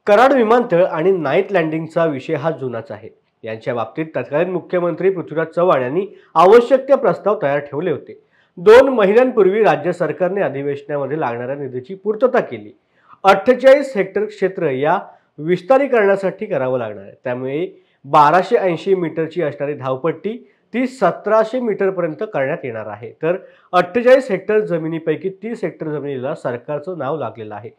कराड विमानतळ आणि नाईट लँडिंगचा विषय हा जुनाच आहे। यांच्या बाबतीत तत्कालीन मुख्यमंत्री पृथ्वीराज चव्हाण यांनी आवश्यक ते प्रस्ताव तयार ठेवले होते। 2 महिन्यांपूर्वी राज्य सरकारने अधिवेशनामध्ये लागणाऱ्या निधीची पूर्तता केली। 48 हेक्टर क्षेत्र या विस्तारीकरणासाठी करावं लागणार आहे। त्यामुळे 1280 मीटरची असणारी धावपट्टी ती 1700 मीटर पर्यंत करण्यात येणार आहे। तर 48 हेक्टर जमिनीपैकी 30 हेक्टर जमिनीला सरकारचं नाव लागलेलं आहे,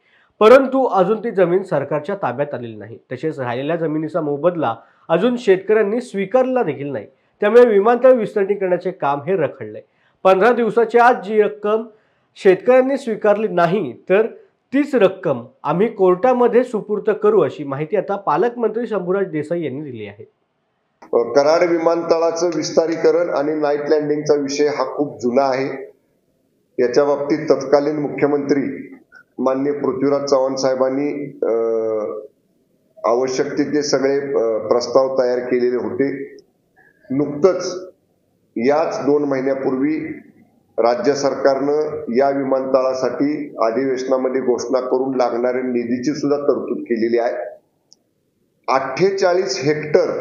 परंतु अजून ती जमीन सरकारच्या ताब्यात आलेली नाही। तसेच राहिलेल्या जमिनीचा मोबदला अजून शेतकऱ्यांनी स्वीकारला देखील नाही। त्यामुळे विमानतळ विस्तारीकरणाचे काम हे रखडले। 15 दिवसाच्या आत जी रक्कम शेतकऱ्यांनी स्वीकारली नाही तर तीच रक्कम आम्ही कोर्टामध्ये सुपूर्द करू, अशी माहिती आता पालकमंत्री शंभूराज देसाई यांनी दिली आहे। कराड विमानतळाचं विस्तारीकरण आणि नाईट लँडिंगचा विषय हा खूप जुना आहे। याच्या बाबतीत तत्कालीन मुख्यमंत्री माननीय पृथ्वीराज चव्हाण साहेबांनी आवश्यक ते सगळे प्रस्ताव तयार केलेले होते। नुकतंच याच 2 महिन्यापूर्वी राज्य सरकारनं या विमानतळासाठी अधिवेशनामध्ये घोषणा करून लागणाऱ्या निधीची सुद्धा तरतूद केलेली आहे। 48 हेक्टर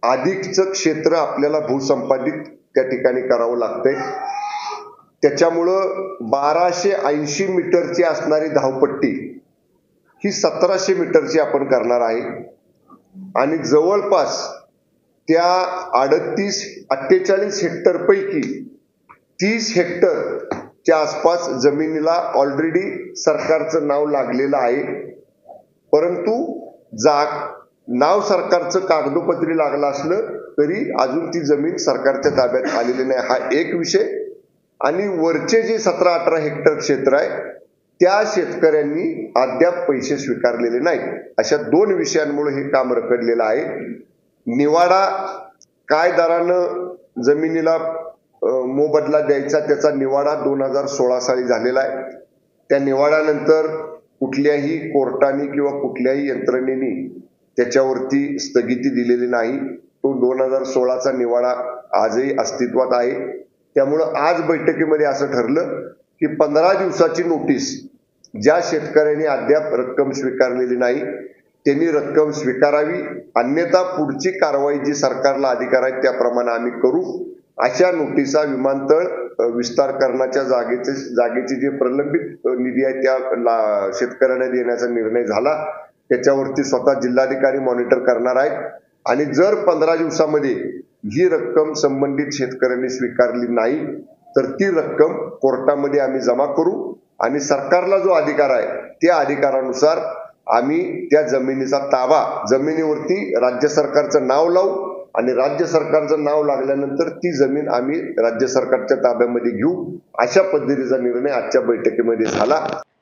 अधिकचं क्षेत्र आपल्याला भूसंपादित त्या ठिकाणी करावं लागतंय। त्याच्यामुळं 1280 मीटरची असणारी धावपट्टी ही 1700 मीटरची आपण करणार आहे आणि जवळपास त्या 48 हेक्टर पैकी 30 हेक्टरच्या आसपास जमिनीला ऑलरेडी सरकारचं नाव लागलेलं आहे, परंतु नाव सरकारचं कागदोपत्री लागलं असलं तरी अजून ती जमीन सरकारच्या ताब्यात आलेली नाही, हा एक विषय। आणि वरचे जे 17-18 हेक्टर क्षेत्र आहे त्या शेतकऱ्यांनी अद्याप पैसे स्वीकारलेले नाहीत। अशा 2 विषयांमुळे हे काम रखडलेलं आहे। निवाडा काय दरानं जमिनीला मोबदला द्यायचा त्याचा निवाडा 2016 साली झालेला आहे। त्या निवाड्यानंतर कुठल्याही कोर्टाने किंवा कुठल्याही यंत्रणेने त्याच्यावरती स्थगिती दिलेली नाही। तो 2016चा निवाडा आजही अस्तित्वात आहे। त्यामुळं आज बैठकीमध्ये असं ठरलं की 15 दिवसाची नोटीस ज्या शेतकऱ्यांनी अद्याप रक्कम स्वीकारलेली नाही त्यांनी रक्कम स्वीकारावी, अन्यथा पुढची कारवाई जी सरकारला अधिकार आहे त्याप्रमाणे आम्ही करू। अशा नोटिसा विमानतळ विस्तारीकरणाच्या जागेची जे प्रलंबित निधी आहे त्या शेतकऱ्यांना देण्याचा निर्णय झाला। त्याच्यावरती स्वतः जिल्हाधिकारी मॉनिटर करणार आहेत आणि जर 15 दिवसामध्ये ही रक्कम संबंधित शेतकऱ्यांनी स्वीकारली नाही तर ती रक्कम कोर्टामध्ये आम्ही जमा करू आणि सरकारला जो अधिकार आहे त्या अधिकारानुसार आम्ही त्या जमिनीचा ताबा जमिनीवरती राज्य सरकारचं नाव लावू आणि राज्य सरकारचं नाव लागल्यानंतर ती जमीन आम्ही राज्य सरकारच्या ताब्यामध्ये घेऊ। अशा पद्धतीचा निर्णय आजच्या बैठकीमध्ये झाला।